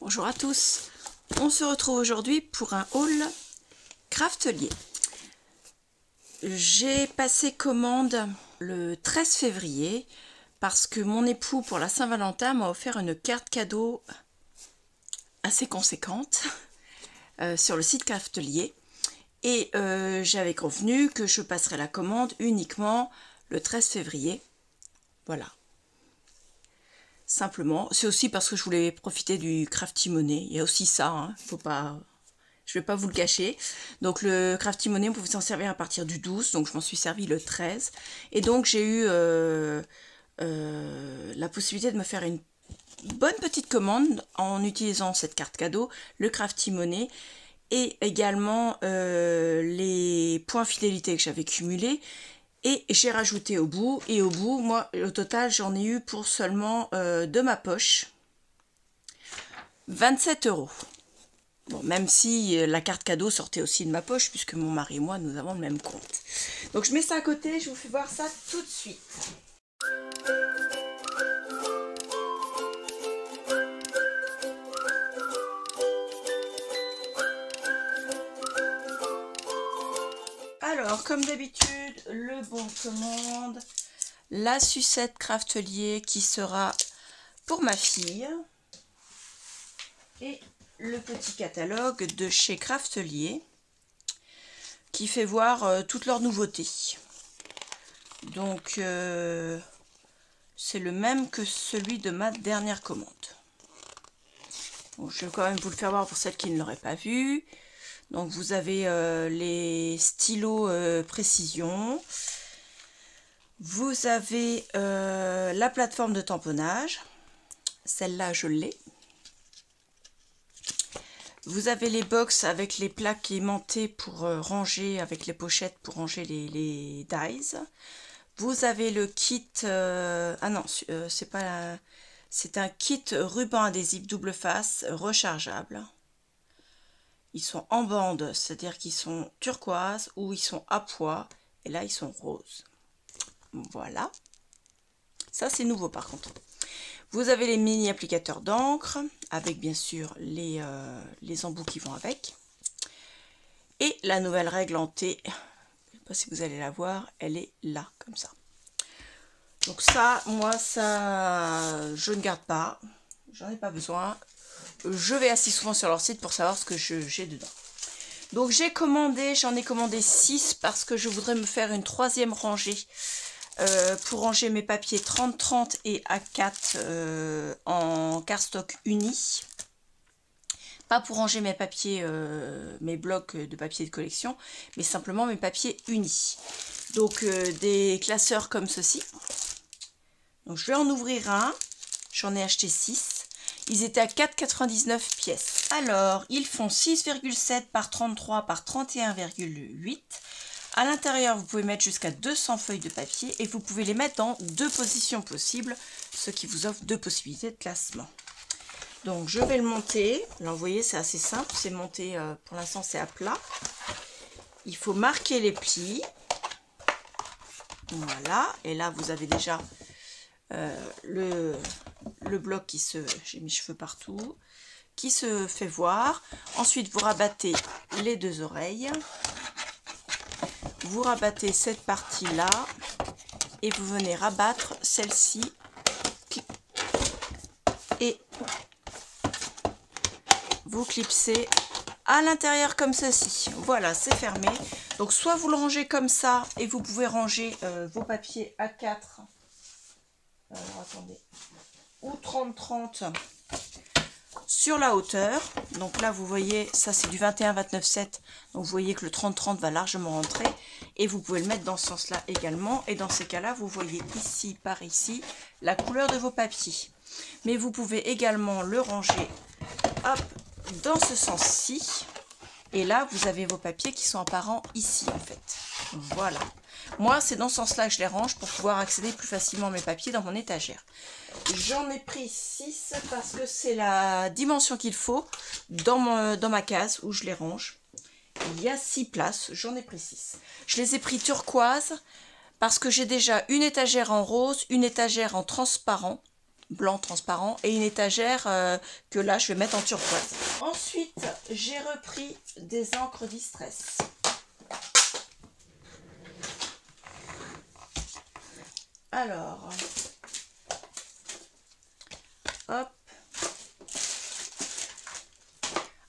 Bonjour à tous, on se retrouve aujourd'hui pour un haul Craftelier. J'ai passé commande le 13 février parce que mon époux pour la Saint-Valentin m'a offert une carte cadeau assez conséquente sur le site Craftelier et j'avais convenu que je passerais la commande uniquement le 13 février. Voilà. Simplement, c'est aussi parce que je voulais profiter du Crafty Money. Il y a aussi ça, hein. Faut pas, je vais pas vous le cacher. Donc le Crafty Money, vous pouvez s'en servir à partir du 12, donc je m'en suis servi le 13. Et donc j'ai eu la possibilité de me faire une bonne petite commande en utilisant cette carte cadeau, le Crafty Money, et également les points fidélité que j'avais cumulés. Et j'ai rajouté au bout, et au bout, moi, au total, j'en ai eu pour seulement de ma poche 27 €. Bon, même si la carte cadeau sortait aussi de ma poche, puisque mon mari et moi, nous avons le même compte. Donc je mets ça à côté, je vous fais voir ça tout de suite. Alors, comme d'habitude, le bon de commande, la sucette Craftelier qui sera pour ma fille et le petit catalogue de chez Craftelier qui fait voir toutes leurs nouveautés. Donc, c'est le même que celui de ma dernière commande. Bon, je vais quand même vous le faire voir pour celles qui ne l'auraient pas vu. Donc vous avez les stylos précision, vous avez la plateforme de tamponnage, celle-là je l'ai. Vous avez les box avec les plaques aimantées pour ranger, avec les pochettes pour ranger les dies. Vous avez le kit, ah non, c'est pas, c'est un kit ruban adhésif double face rechargeable. Ils sont en bande, c'est-à-dire qu'ils sont turquoise ou ils sont à pois. Et là, ils sont roses. Voilà. Ça, c'est nouveau par contre. Vous avez les mini applicateurs d'encre, avec bien sûr les embouts qui vont avec. Et la nouvelle règle en T, je ne sais pas si vous allez la voir, elle est là, comme ça. Donc ça, moi, ça, je ne garde pas. J'en ai pas besoin. Je vais assez souvent sur leur site pour savoir ce que j'ai dedans. Donc j'ai commandé, j'en ai commandé 6 parce que je voudrais me faire une troisième rangée pour ranger mes papiers 30-30 et A4 en cardstock uni. Pas pour ranger mes papiers, mes blocs de papier de collection, mais simplement mes papiers unis. Donc des classeurs comme ceci. Donc je vais en ouvrir un, j'en ai acheté 6. Ils étaient à 4,99 pièces. Alors, ils font 6,7 par 33 par 31,8. À l'intérieur, vous pouvez mettre jusqu'à 200 feuilles de papier et vous pouvez les mettre dans 2 positions possibles, ce qui vous offre 2 possibilités de classement. Donc, je vais le monter. Alors, vous voyez, c'est assez simple. C'est monté, pour l'instant, c'est à plat. Il faut marquer les plis. Voilà. Et là, vous avez déjà le bloc qui se... J'ai mis cheveux partout. Qui se fait voir. Ensuite, vous rabattez les 2 oreilles. Vous rabattez cette partie-là. Et vous venez rabattre celle-ci. Et vous clipsez à l'intérieur comme ceci. Voilà, c'est fermé. Donc, soit vous le rangez comme ça et vous pouvez ranger vos papiers A4. Alors, attendez. Ou 30-30 sur la hauteur. Donc là, vous voyez, ça c'est du 21-29-7. Donc vous voyez que le 30-30 va largement rentrer. Et vous pouvez le mettre dans ce sens-là également. Et dans ces cas-là, vous voyez ici, par ici, la couleur de vos papiers. Mais vous pouvez également le ranger, hop, dans ce sens-ci. Et là, vous avez vos papiers qui sont apparents ici, en fait. Voilà. Moi, c'est dans ce sens-là que je les range pour pouvoir accéder plus facilement à mes papiers dans mon étagère. J'en ai pris 6 parce que c'est la dimension qu'il faut dans ma case où je les range. Il y a 6 places, j'en ai pris 6. Je les ai pris turquoise parce que j'ai déjà une étagère en rose, une étagère en transparent blanc transparent et une étagère que là je vais mettre en turquoise. Ensuite j'ai repris des encres Distress. Alors, hop.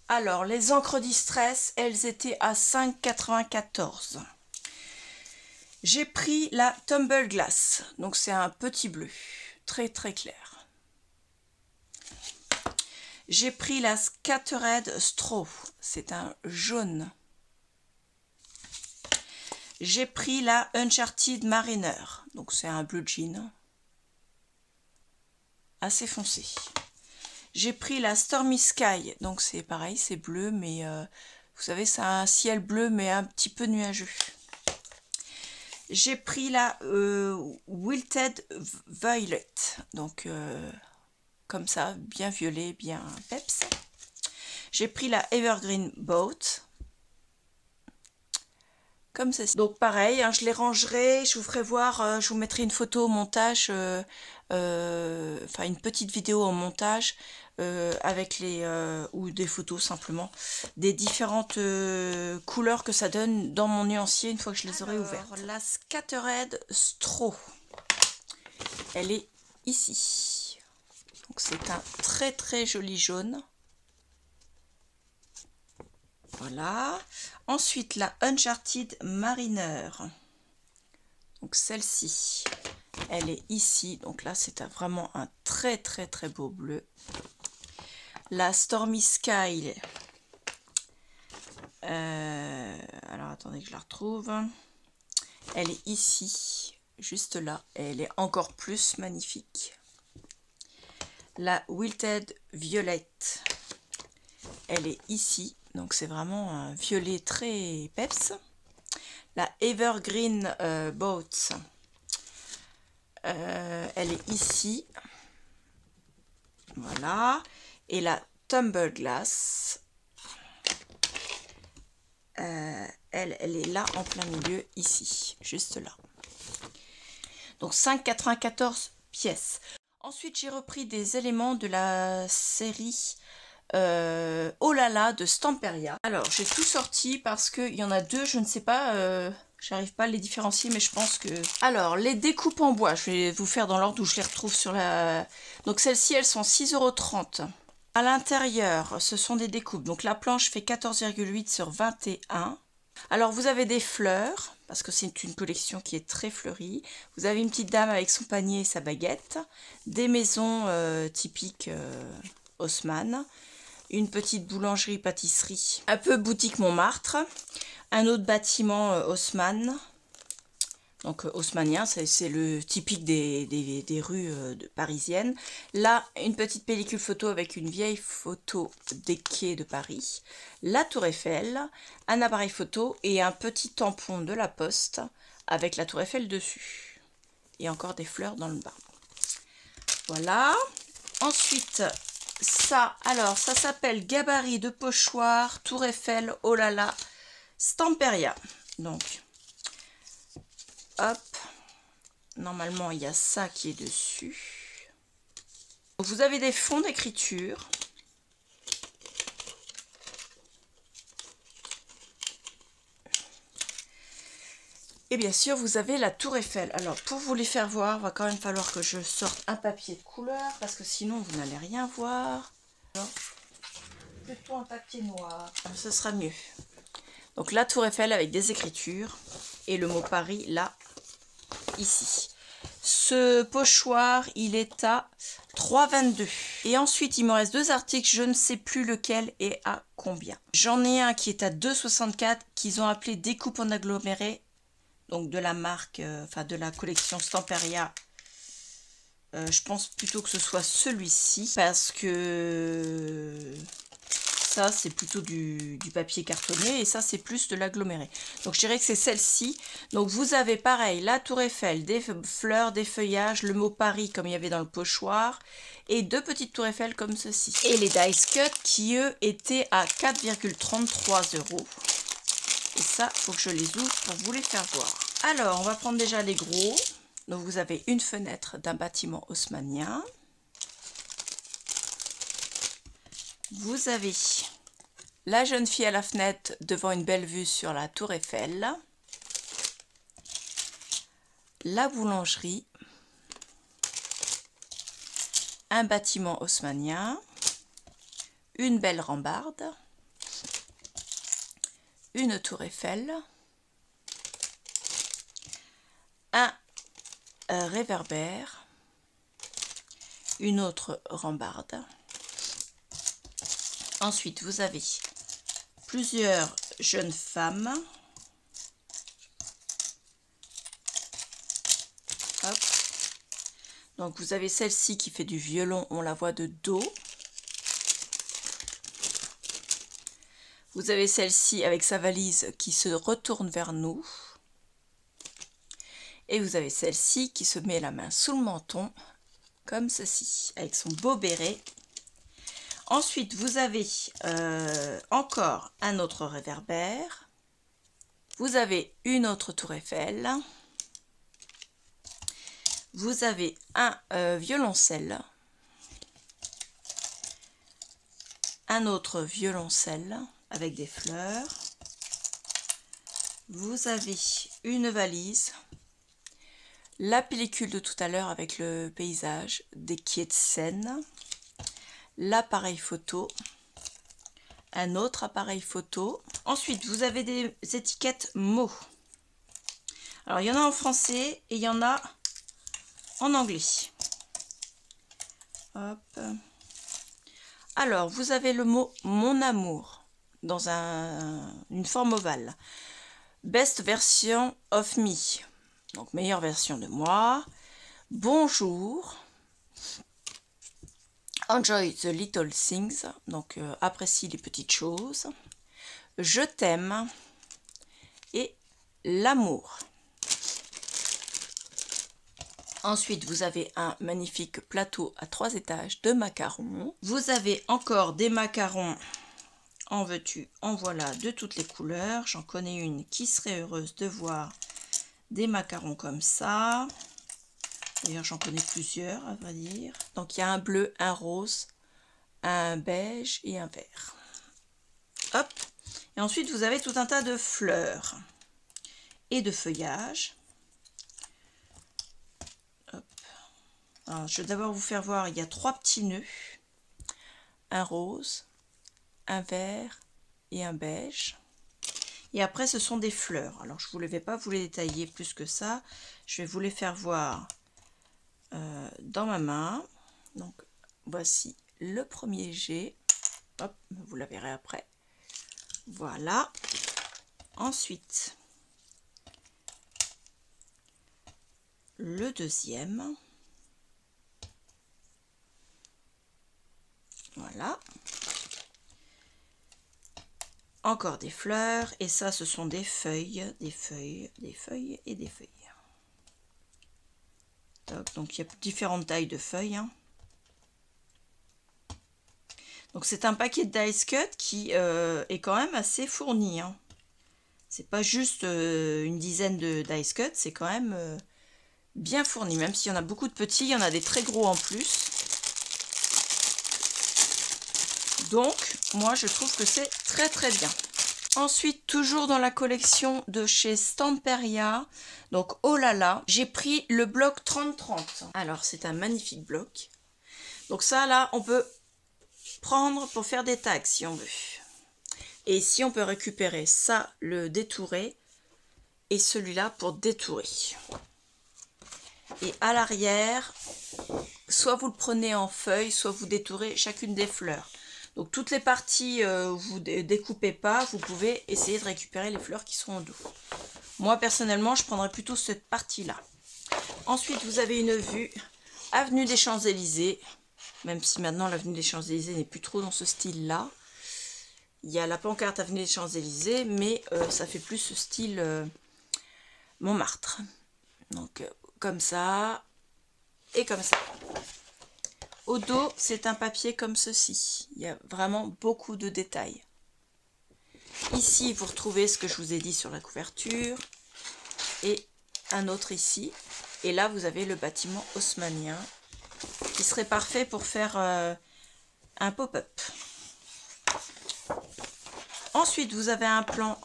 Alors les encres Distress, elles étaient à 5,94 €. J'ai pris la Tumble Glass, donc c'est un petit bleu, très très clair. J'ai pris la Scattered Straw, c'est un jaune. J'ai pris la Uncharted Mariner, donc c'est un bleu jean, assez foncé. J'ai pris la Stormy Sky, donc c'est pareil, c'est bleu, mais vous savez, c'est un ciel bleu, mais un petit peu nuageux. J'ai pris la Wilted Violet, donc comme ça, bien violet, bien peps. J'ai pris la Evergreen Boat, comme ceci. Donc pareil, hein, je les rangerai, je vous ferai voir, je vous mettrai une photo au montage, enfin une petite vidéo au montage, avec les ou des photos simplement des différentes couleurs que ça donne dans mon nuancier une fois que je les aurai ouvertes. La Scattered Straw, elle est ici, donc c'est un très très joli jaune. Voilà. Ensuite la Uncharted Mariner, donc celle-ci elle est ici, donc là c'est vraiment un très très très beau bleu. La Stormy Sky, alors attendez que je la retrouve, elle est ici, juste là, elle est encore plus magnifique. La Wilted Violet, elle est ici, donc c'est vraiment un violet très peps. La Evergreen Boat, elle est ici, voilà. Et la Tumble Glass, elle est là en plein milieu, ici, juste là. Donc 5,94 pièces. Ensuite, j'ai repris des éléments de la série Oh là là de Stamperia. Alors, j'ai tout sorti parce qu'il y en a deux, je ne sais pas, j'arrive pas à les différencier, mais je pense que... Alors, les découpes en bois, je vais vous faire dans l'ordre où je les retrouve sur la... Donc, celles-ci, elles sont 6,30 €. À l'intérieur, ce sont des découpes. Donc la planche fait 14,8 sur 21. Alors vous avez des fleurs, parce que c'est une collection qui est très fleurie. Vous avez une petite dame avec son panier et sa baguette. Des maisons typiques Haussmann. Une petite boulangerie-pâtisserie, un peu boutique Montmartre. Un autre bâtiment Haussmann. Donc haussmannien, c'est le typique des rues parisiennes. Là, une petite pellicule photo avec une vieille photo des quais de Paris. La Tour Eiffel, un appareil photo et un petit tampon de la Poste avec la Tour Eiffel dessus. Et encore des fleurs dans le bas. Voilà. Ensuite, ça, alors ça s'appelle Gabarit de pochoir, Tour Eiffel, oh là là, Stamperia. Donc... hop, normalement il y a ça qui est dessus. Vous avez des fonds d'écriture. Et bien sûr vous avez la Tour Eiffel. Alors pour vous les faire voir, il va quand même falloir que je sorte un papier de couleur parce que sinon vous n'allez rien voir. Alors, plutôt un papier noir, ce sera mieux. Donc la Tour Eiffel avec des écritures et le mot Paris là, ici. Ce pochoir, il est à 3,22 €. Et ensuite, il me reste deux articles, je ne sais plus lequel et à combien. J'en ai un qui est à 2,64 € qu'ils ont appelé découpe en aggloméré. Donc de la marque, enfin de la collection Stamperia. Je pense plutôt que ce soit celui-ci parce que... ça c'est plutôt du papier cartonné et ça c'est plus de l'aggloméré. Donc je dirais que c'est celle-ci. Donc vous avez pareil la Tour Eiffel, des fleurs, des feuillages, le mot Paris comme il y avait dans le pochoir et deux petites Tour Eiffel comme ceci. Et les dice cut qui eux étaient à 4,33 €. Et ça faut que je les ouvre pour vous les faire voir. Alors on va prendre déjà les gros. Donc vous avez une fenêtre d'un bâtiment haussmannien. Vous avez la jeune fille à la fenêtre devant une belle vue sur la tour Eiffel. La boulangerie. Un bâtiment haussmannien. Une belle rambarde. Une tour Eiffel. Un réverbère. Une autre rambarde. Ensuite, vous avez plusieurs jeunes femmes. Hop. Donc, vous avez celle-ci qui fait du violon, on la voit de dos. Vous avez celle-ci avec sa valise qui se retourne vers nous. Et vous avez celle-ci qui se met la main sous le menton, comme ceci, avec son beau béret. Ensuite, vous avez encore un autre réverbère. Vous avez une autre tour Eiffel. Vous avez un violoncelle. Un autre violoncelle avec des fleurs. Vous avez une valise. La pellicule de tout à l'heure avec le paysage, des quais de Seine. L'appareil photo, un autre appareil photo. Ensuite, vous avez des étiquettes mots. Alors, il y en a en français et il y en a en anglais. Hop. Alors, vous avez le mot « Mon amour » dans une forme ovale. Best version of me, donc meilleure version de moi. Bonjour. Enjoy the little things, donc apprécie les petites choses. Je t'aime et l'amour. Ensuite, vous avez un magnifique plateau à 3 étages de macarons. Vous avez encore des macarons, en veux-tu, en voilà, de toutes les couleurs. J'en connais une qui serait heureuse de voir des macarons comme ça. D'ailleurs, j'en connais plusieurs, à vrai dire. Donc, il y a un bleu, un rose, un beige et un vert. Hop. Et ensuite, vous avez tout un tas de fleurs et de feuillages. Hop. Alors, je vais d'abord vous faire voir, il y a 3 petits nœuds. Un rose, un vert et un beige. Et après, ce sont des fleurs. Alors, je ne vais pas vous les détailler plus que ça. Je vais vous les faire voir dans ma main. Donc voici le premier jet. Hop, vous la verrez après. Voilà. Ensuite, le deuxième. Voilà. Encore des fleurs. Et ça, ce sont des feuilles, des feuilles, des feuilles et des feuilles. Donc il y a différentes tailles de feuilles. Hein. Donc c'est un paquet de dice cut qui est quand même assez fourni. Hein. C'est pas juste une dizaine de dice cut, c'est quand même bien fourni. Même s'il y en a beaucoup de petits, il y en a des très gros en plus. Donc moi je trouve que c'est très très bien. Ensuite, toujours dans la collection de chez Stamperia, donc oh là là, j'ai pris le bloc 30-30. Alors, c'est un magnifique bloc. Donc ça, là, on peut prendre pour faire des tags si on veut. Et ici, on peut récupérer ça, le détouré, et celui-là pour détourer. Et à l'arrière, soit vous le prenez en feuille, soit vous détourez chacune des fleurs. Donc toutes les parties où vous ne découpez pas, vous pouvez essayer de récupérer les fleurs qui sont en dos. Moi personnellement, je prendrais plutôt cette partie-là. Ensuite, vous avez une vue avenue des Champs-Élysées, même si maintenant l'avenue des Champs-Élysées n'est plus trop dans ce style-là. Il y a la pancarte avenue des Champs-Élysées, mais ça fait plus ce style Montmartre. Donc comme ça et comme ça. Au dos, c'est un papier comme ceci. Il y a vraiment beaucoup de détails. Ici, vous retrouvez ce que je vous ai dit sur la couverture. Et un autre ici. Et là, vous avez le bâtiment haussmannien qui serait parfait pour faire un pop-up. Ensuite, vous avez un plan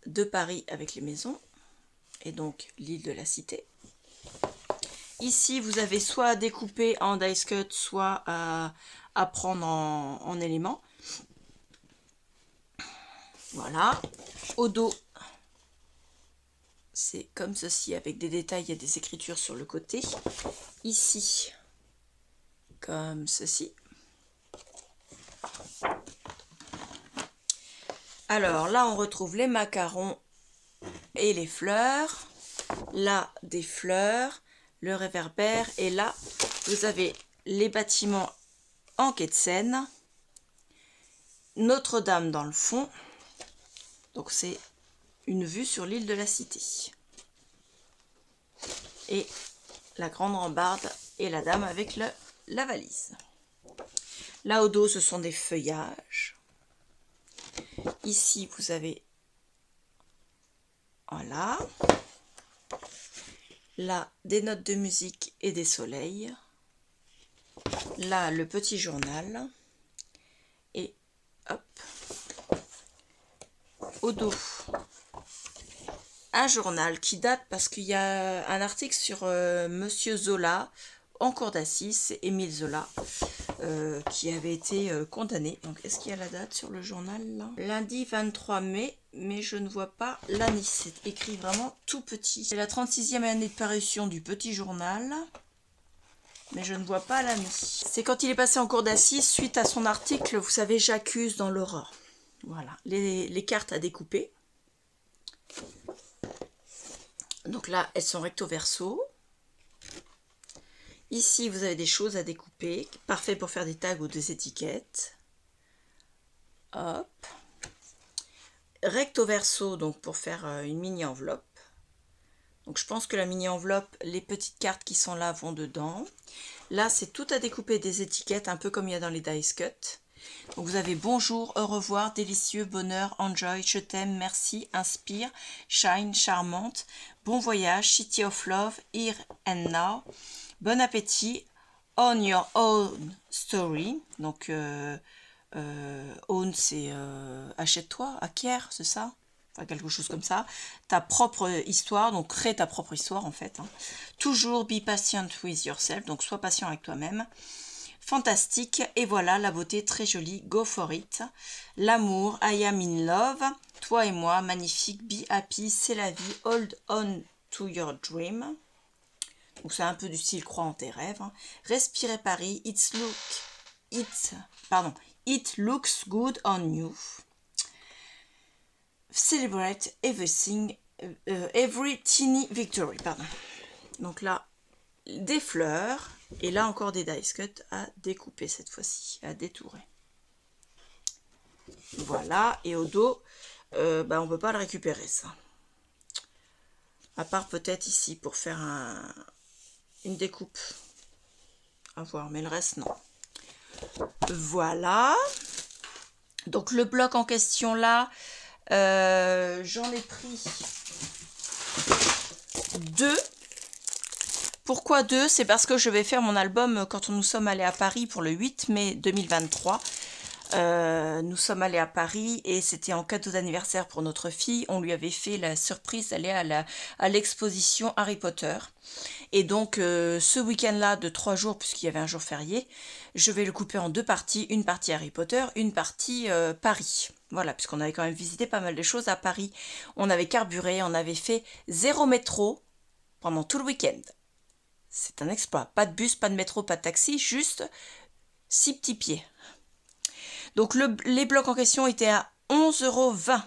de Paris avec les maisons et donc l'île de la Cité. Ici, vous avez soit à découper en dice cut, soit à prendre en éléments. Voilà. Au dos, c'est comme ceci avec des détails, il y a des écritures sur le côté. Ici, comme ceci. Alors là, on retrouve les macarons et les fleurs. Là, des fleurs, le réverbère. Et là, vous avez les bâtiments en quai de Seine. Notre-Dame dans le fond. Donc c'est une vue sur l'île de la Cité. Et la grande rambarde et la dame avec la valise. Là au dos, ce sont des feuillages. Ici, vous avez, voilà, là, des notes de musique et des soleils. Là, le petit journal. Et hop, au dos, un journal qui date parce qu'il y a un article sur Monsieur Zola, en cour d'assises, c'est Émile Zola, qui avait été condamné. Donc, est-ce qu'il y a la date sur le journal là? Lundi 23 mai, mais je ne vois pas l'année. C'est écrit vraiment tout petit. C'est la 36e année de parution du petit journal, mais je ne vois pas l'année. C'est quand il est passé en cour d'assises suite à son article, vous savez, j'accuse dans l'aurore. Voilà, les cartes à découper. Donc là, elles sont recto verso. Ici, vous avez des choses à découper. Parfait pour faire des tags ou des étiquettes. Hop. Recto verso, donc pour faire une mini enveloppe. Donc je pense que la mini enveloppe, les petites cartes qui sont là vont dedans. Là, c'est tout à découper des étiquettes, un peu comme il y a dans les dice cut. Donc vous avez bonjour, au revoir, délicieux, bonheur, enjoy, je t'aime, merci, inspire, shine, charmante, bon voyage, city of love, here and now, bon appétit, on your own story. Donc own c'est achète-toi, acquiert, c'est ça? Enfin, quelque chose comme ça. Ta propre histoire, donc crée ta propre histoire en fait. Hein. Toujours be patient with yourself, donc sois patient avec toi-même. Fantastique, et voilà la beauté très jolie, go for it. L'amour, I am in love, toi et moi, magnifique, be happy, c'est la vie, hold on to your dream. Donc c'est un peu du style crois en tes rêves. Hein. Respirez Paris, it looks good on you. Celebrate everything, every teeny victory, pardon. Donc là, des fleurs. Et là encore des dice cut à découper cette fois-ci, à détourer. Voilà, et au dos, on ne peut pas le récupérer ça. À part peut-être ici pour faire une découpe. À voir, mais le reste non. Voilà. Donc le bloc en question là, j'en ai pris 2. Pourquoi 2? C'est parce que je vais faire mon album quand nous sommes allés à Paris pour le 8 mai 2023. Nous sommes allés à Paris et c'était en cadeau d'anniversaire pour notre fille. On lui avait fait la surprise d'aller à l'exposition Harry Potter. Et donc ce week-end-là de 3 jours, puisqu'il y avait un jour férié, je vais le couper en 2 parties. Une partie Harry Potter, une partie Paris. Voilà, puisqu'on avait quand même visité pas mal de choses à Paris. On avait carburé, on avait fait 0 métro pendant tout le week-end. C'est un exploit. Pas de bus, pas de métro, pas de taxi, juste 6 petits pieds. Donc les blocs en question étaient à 11,20 €.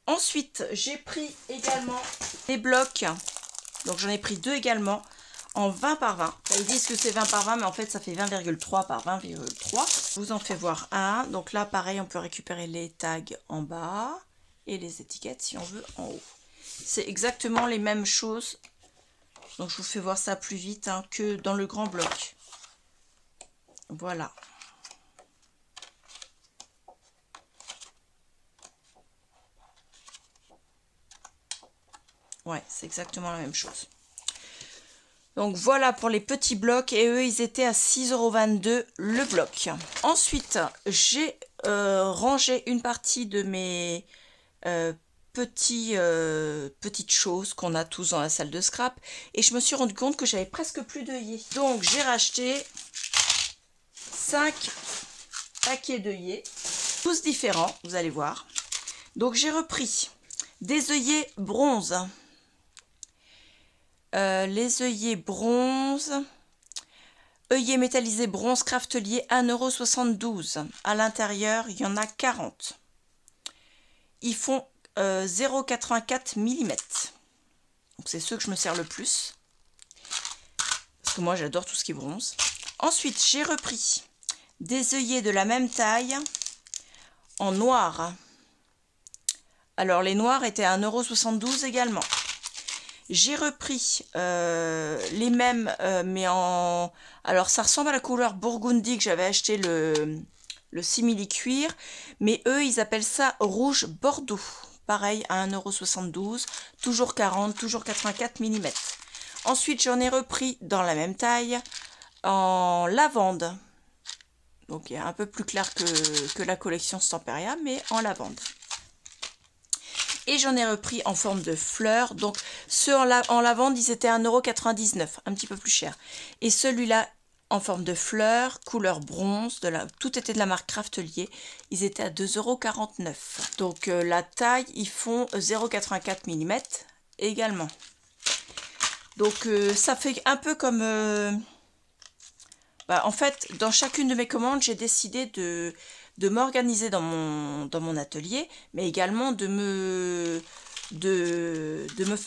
Ensuite, j'ai pris également des blocs. Donc j'en ai pris 2 également en 20 par 20. Ils disent que c'est 20 par 20, mais en fait ça fait 20,3 par 20,3. Je vous en fais voir un. Donc là, pareil, on peut récupérer les tags en bas et les étiquettes si on veut en haut. C'est exactement les mêmes choses. Donc je vous fais voir ça plus vite hein, que dans le grand bloc. Voilà. Ouais, c'est exactement la même chose. Donc voilà pour les petits blocs et eux ils étaient à 6,22 € le bloc. Ensuite j'ai ranger une partie de mes petites choses qu'on a tous dans la salle de scrap, et je me suis rendu compte que j'avais presque plus d'œillets. Donc j'ai racheté 5 paquets d'œillets, tous différents, vous allez voir. Donc j'ai repris des œillets bronze. Les œillets bronze, œillets métallisés bronze Craftelier, 1,72 €. À l'intérieur, il y en a 40. Ils font 0,84 mm. Donc c'est ceux que je me sers le plus. Parce que moi j'adore tout ce qui est bronze. Ensuite, j'ai repris des œillets de la même taille en noir. Alors les noirs étaient à 1,72 € également. J'ai repris les mêmes, mais en... Alors ça ressemble à la couleur Burgundy que j'avais acheté le simili cuir, mais eux ils appellent ça rouge Bordeaux. Pareil à 1,72 €, toujours 40, toujours 84 mm. Ensuite j'en ai repris dans la même taille en lavande. Donc il est un peu plus clair que la collection Stamperia, mais en lavande. Et j'en ai repris en forme de fleurs. Donc ceux en lavande, ils étaient à 1,99 €, un petit peu plus cher. Et celui-là, en forme de fleurs, couleur bronze, tout était de la marque Craftelier. Ils étaient à 2,49 €. Donc la taille, ils font 0,84 mm également. Donc ça fait un peu comme... en fait, dans chacune de mes commandes, j'ai décidé de m'organiser dans mon atelier, mais également de me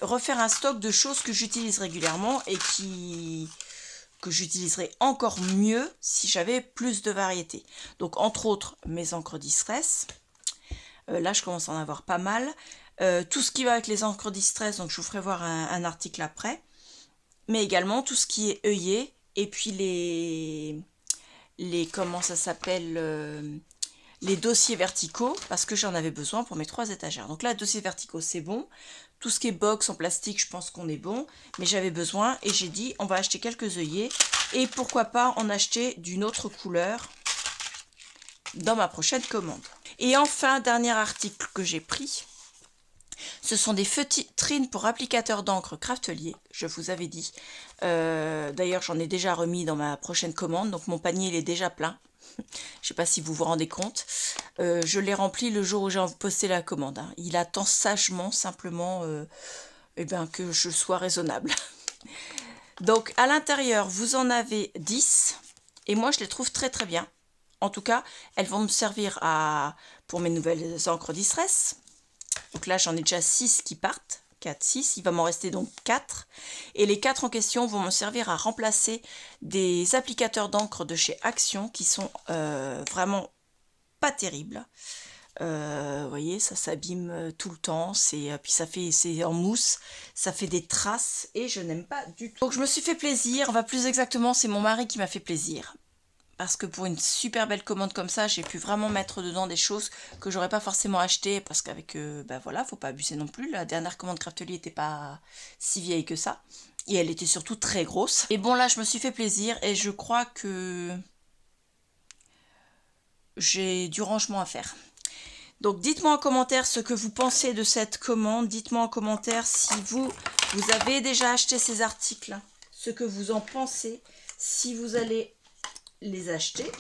refaire un stock de choses que j'utilise régulièrement et que j'utiliserais encore mieux si j'avais plus de variété. Donc entre autres mes encres Distress, là je commence à en avoir pas mal, tout ce qui va avec les encres Distress, donc je vous ferai voir un article après, mais également tout ce qui est œillet, et puis les comment ça s'appelle, les dossiers verticaux, parce que j'en avais besoin pour mes 3 étagères. Donc là, dossiers verticaux, c'est bon. Tout ce qui est box en plastique, je pense qu'on est bon. Mais j'avais besoin et j'ai dit, on va acheter quelques œillets. Et pourquoi pas en acheter d'une autre couleur dans ma prochaine commande. Et enfin, dernier article que j'ai pris. Ce sont des feutrines pour applicateur d'encre Craftelier, je vous avais dit. D'ailleurs, j'en ai déjà remis dans ma prochaine commande, donc mon panier il est déjà plein. Je ne sais pas si vous vous rendez compte. Je l'ai rempli le jour où j'ai posté la commande. Hein. Il attend sagement, simplement, que je sois raisonnable. Donc, à l'intérieur, vous en avez 10. Et moi, je les trouve très très bien. En tout cas, elles vont me servir pour mes nouvelles encres Distress. Donc là, j'en ai déjà 6 qui partent. 4, 6. Il va m'en rester donc 4. Et les 4 en question vont me servir à remplacer des applicateurs d'encre de chez Action qui sont vraiment pas terribles. Vous voyez, ça s'abîme tout le temps. Puis c'est en mousse. Ça fait des traces et je n'aime pas du tout. Donc je me suis fait plaisir. Enfin, plus exactement, c'est mon mari qui m'a fait plaisir. Parce que pour une super belle commande comme ça, j'ai pu vraiment mettre dedans des choses que j'aurais pas forcément achetées. Parce qu'avec, voilà, faut pas abuser non plus. La dernière commande Craftelier n'était pas si vieille que ça. Et elle était surtout très grosse. Et bon, là, je me suis fait plaisir. Et je crois que j'ai du rangement à faire. Donc, dites-moi en commentaire ce que vous pensez de cette commande. Dites-moi en commentaire si vous avez déjà acheté ces articles. Ce que vous en pensez. Si vous allez les acheter,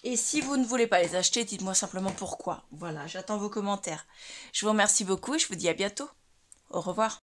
et si vous ne voulez pas les acheter, dites-moi simplement pourquoi. Voilà, j'attends vos commentaires. Je vous remercie beaucoup et je vous dis à bientôt. Au revoir.